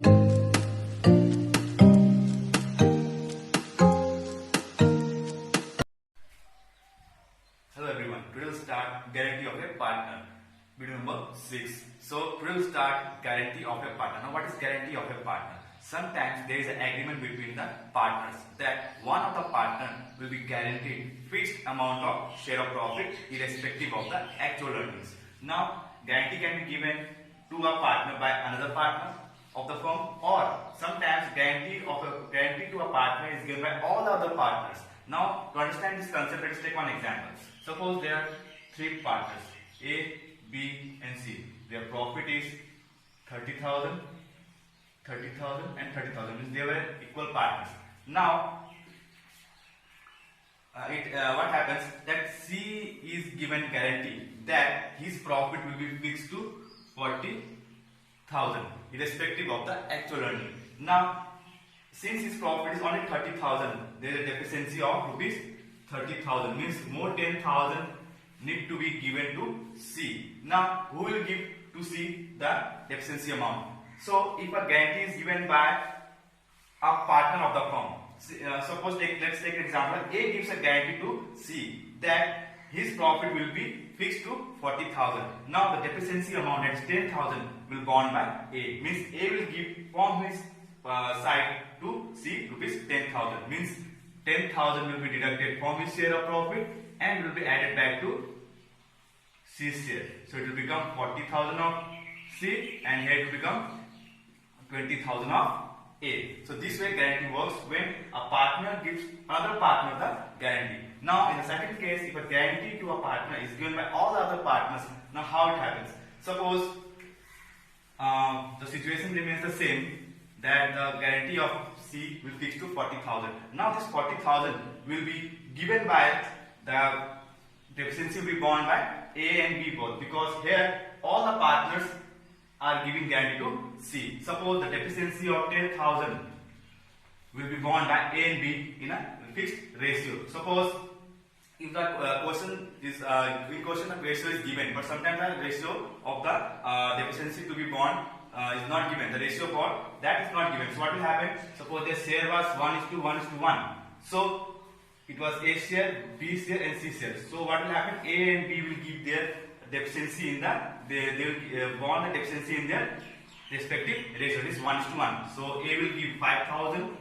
Hello everyone, today we'll start guarantee of a partner. Video number 6. So today we'll start guarantee of a partner. Now what is guarantee of a partner? Sometimes there is an agreement between the partners that one of the partner will be guaranteed fixed amount of share of profit irrespective of the actual earnings. Now guarantee can be given to a partner by another partner of the firm, or sometimes guarantee to a partner is given by all the other partners. Now to understand this concept, let's take one example. Suppose there are three partners A, B and C. Their profit is 30,000, 30,000 and 30,000, means they were equal partners. Now what happens that C is given guarantee that his profit will be fixed to 40,000 irrespective of the actual earning. Now since his profit is only 30,000, there is a deficiency of rupees 30,000, means more 10,000 need to be given to C. Now who will give to C the deficiency amount? So if a guarantee is given by a partner of the firm, suppose let's take an example. A gives a guarantee to C that his profit will be fixed to 40,000. Now the deficiency amount, that is 10,000, will borne by A. Means A will give from his side to C rupees 10,000. Means 10,000 will be deducted from his share of profit and will be added back to C's share. So it will become 40,000 of C and here it will become 20,000 of A. So this way guarantee works when a partner gives another partner the guarantee. Now in the second case, if a guarantee to a partner is given by all the other partners, now how it happens? Suppose the situation remains the same, that the guarantee of C will fix to 40,000. Now this 40,000 will be given by the deficiency will be borne by A and B both, because here all the partners are giving guarantee to C. Suppose the deficiency of 10,000 will be borne by A and B in a fixed ratio. Suppose if the question is the ratio is given, but sometimes the ratio of the deficiency to be borne is not given. The ratio for that is not given. So what will happen? Suppose their share was 1:1:1. So it was A share, B share and C share. So what will happen? A and B will give their deficiency in they will bond the deficiency in their respective ratio. This is 1:1. So A will give 5,000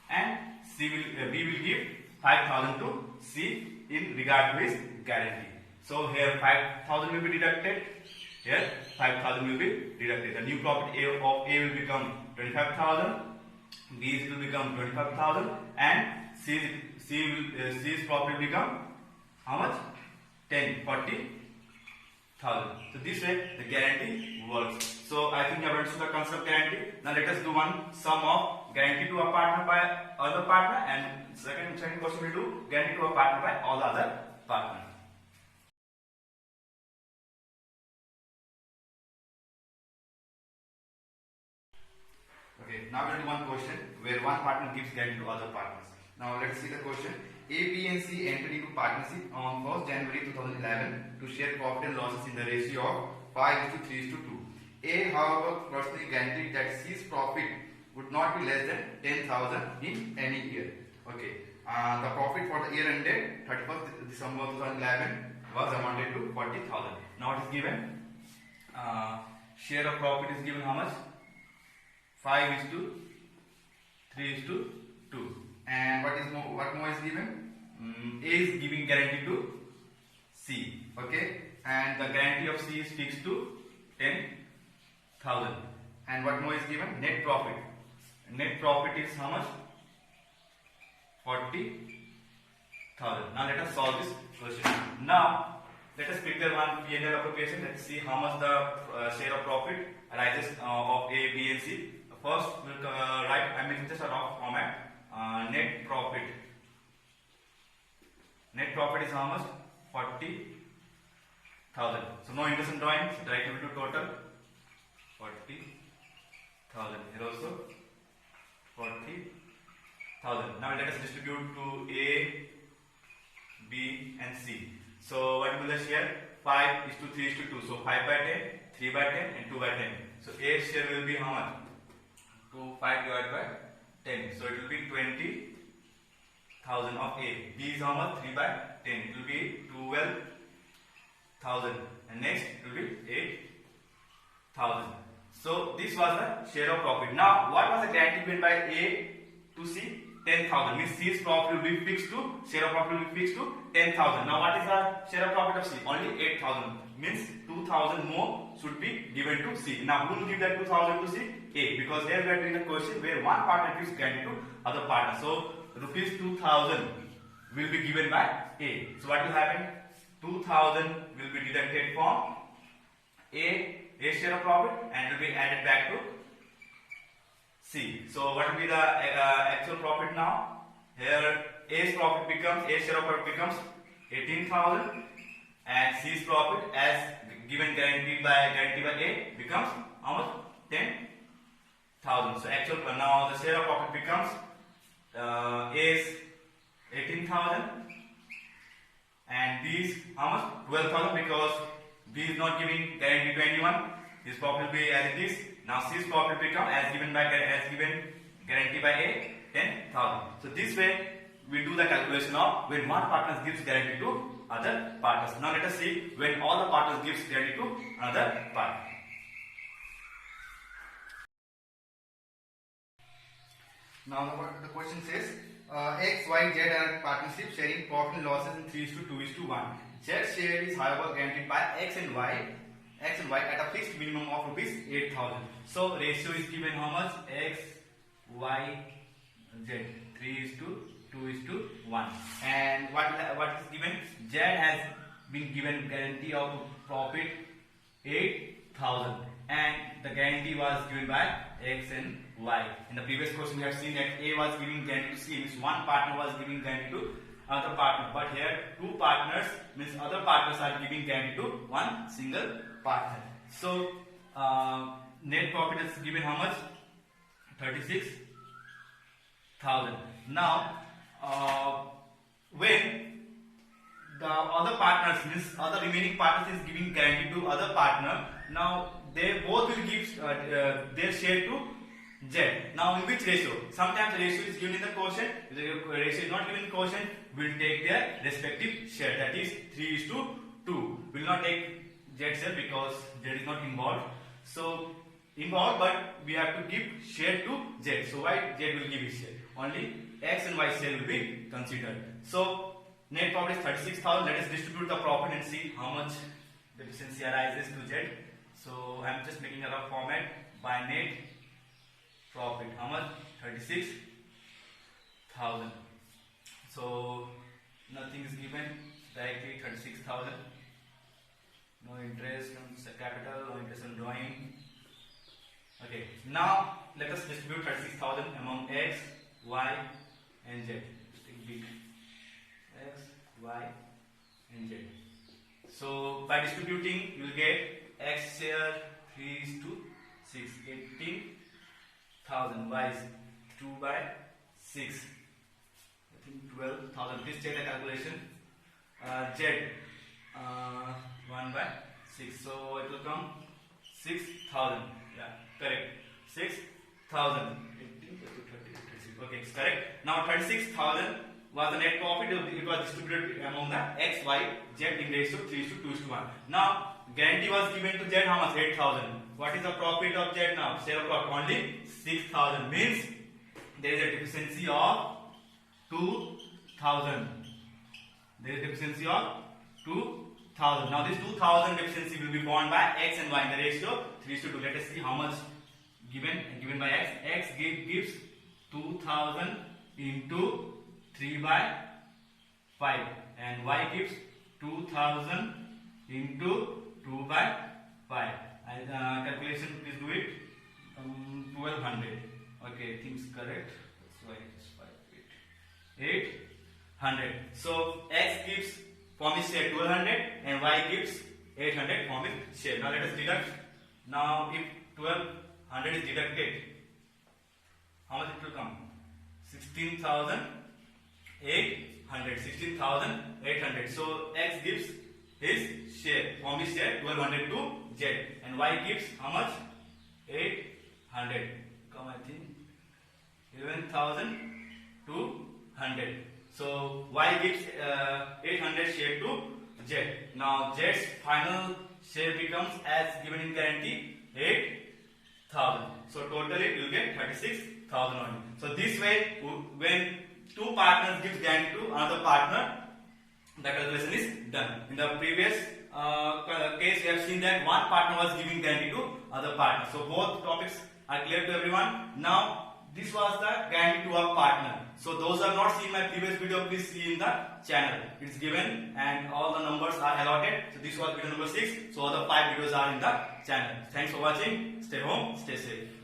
and B will give 5,000 to C in regard to his guarantee. So here 5,000 will be deducted. Here 5,000 will be deducted. The new profit of A will become 25,000, B will become 25,000 and C's profit will become how much? 40,000. So this way the guarantee works. So I think you have understood the concept of guarantee. Now let us do one sum of guarantee to a partner by other partner, and second question we do guarantee to a partner by all other partners. Okay, now we will do one question where one partner gives guarantee to other partners. Now let's see the question. A, B and C entered into partnership on 1st January 2011 to share profit and losses in the ratio of 5:3:2. A, however, personally guaranteed that C's profit would not be less than 10,000 in any year. Okay, the profit for the year ended 31st December 2011 was amounted to 40,000. Now it is given share of profit is given how much? 5:3:2. And what more is given? A is giving guarantee to C. Okay, and the guarantee of C is fixed to 10,000. And what more is given? Net profit. Net profit is how much? 40,000. Now let us solve this question. Now let us prepare one P&L application. Let's see how much the share of profit arises of A, B and C. First we'll write, I mean just a rough format. Net profit. Net profit is how much? 40,000. So no interest in drawing, so directly to total 40,000. Here also 40,000. Now let us distribute to A, B and C. So what will the share? 5:3:2. So 5/10, 3/10 and 2/10. So A share will be how much? 20,000 of A. B is how much? 3 by 10. It will be 12,000. And next it will be 8,000. So this was the share of profit. Now what was the guarantee given by A to C? 10,000. Means C's profit will be fixed to, share of profit will be fixed to 10,000. Now what is the share of profit of C? Only 8,000. Means 2,000 more should be given to C. Now who will give that 2,000 to C? A. Because here we are doing a question where one partner gives guarantee to other partner. So rupees 2,000 will be given by A. So what will happen? 2,000 will be deducted from A share of profit and will be added back to C. So what will be the actual profit now? Here A's profit becomes, A share of profit becomes 18,000 and C's profit as given guaranteed by A becomes how much? 10,000. So actual now the share of profit becomes A's 18,000 and B's how much? 12,000 because B is not giving guarantee to anyone. His profit will be as it is. Now C's profit will become as given guarantee by A 10,000. So this way we do the calculation of when one partner gives guarantee to other partners. Now let us see when all the partners gives guarantee to another partner. Now the question says X, Y, Z are partnership sharing profit and losses in 3:2:1. Z's share is however guaranteed by X and Y at a fixed minimum of rupees 8,000. So ratio is given how much? X, Y, Z 3:2:1. And what is given? Z has been given guarantee of profit 8,000 and the guarantee was given by X and Y. In the previous question we have seen that A was giving guarantee to C, means one partner was giving guarantee to other partner, but here two partners means other partners are giving guarantee to one single partner. So net profit is given how much? 36,000. Now when the other partners means other remaining partners is giving guarantee to other partner, now they both will give their share to Z. Now in which ratio? Sometimes the ratio is given in the quotient. If the ratio is not given in quotient, we will take their respective share. That is 3:2. We will not take Z share because Z is not involved. So involved, but we have to give share to Z. So why Z will give his share? Only X and Y share will be considered. So net profit is 36,000. Let us distribute the profit and see how much deficiency arises to Z. So I am just making a rough format by net profit. How much? 36,000. So nothing is given. Directly 36,000. No interest on capital, no interest on drawing. Okay. Now let us distribute 36,000 among X, Y, and Z. Take big X, Y, and Z. So by distributing, you will get X share 3:6, 18,000. Y is 2 by 6. I think 12,000. Please check the calculation. Z 1 by 6. So it will come 6,000. Yeah, correct. 6,000. 18, 30, 36. Okay, it's correct. Now 36,000 was the net profit. It was distributed among the X, Y, Z in ratio 3:2:1. Now guarantee was given to Z how much? 8,000. What is the profit of Z now? Share of profit only 6,000. Means there is a deficiency of 2,000. There is a deficiency of 2,000. Now this 2,000 deficiency will be borne by X and Y in the ratio 3:2. Let us see how much given by X. X gives 2,000 into 3 by 5 and Y gives 2,000 into 2 by 5. Calculation, please do it. 1,200. Okay, things correct. That's why it's 800. So X gives from his share 1,200 and Y gives 800 from his share. Now let us deduct. Now if 1,200 is deducted, how much it will come? 16,800. 16,800. So X gives his share from his share 1,200 to Z and Y gives how much? 800. Come, I think 11,000 to 100. So Y gives 800 share to Z. Now Z's final share becomes as given in guarantee 8,000. So totally you will get 36,000 only. So this way, when two partners give guarantee to another partner, the calculation is done. In the previous case, we have seen that one partner was giving guarantee to other partner. So both topics are clear to everyone. Now this was the guarantee to a partner. So those who have not seen my previous video, please see in the channel. It's given and all the numbers are allotted. So this was video number 6. So other 5 videos are in the channel. Thanks for watching. Stay home, stay safe.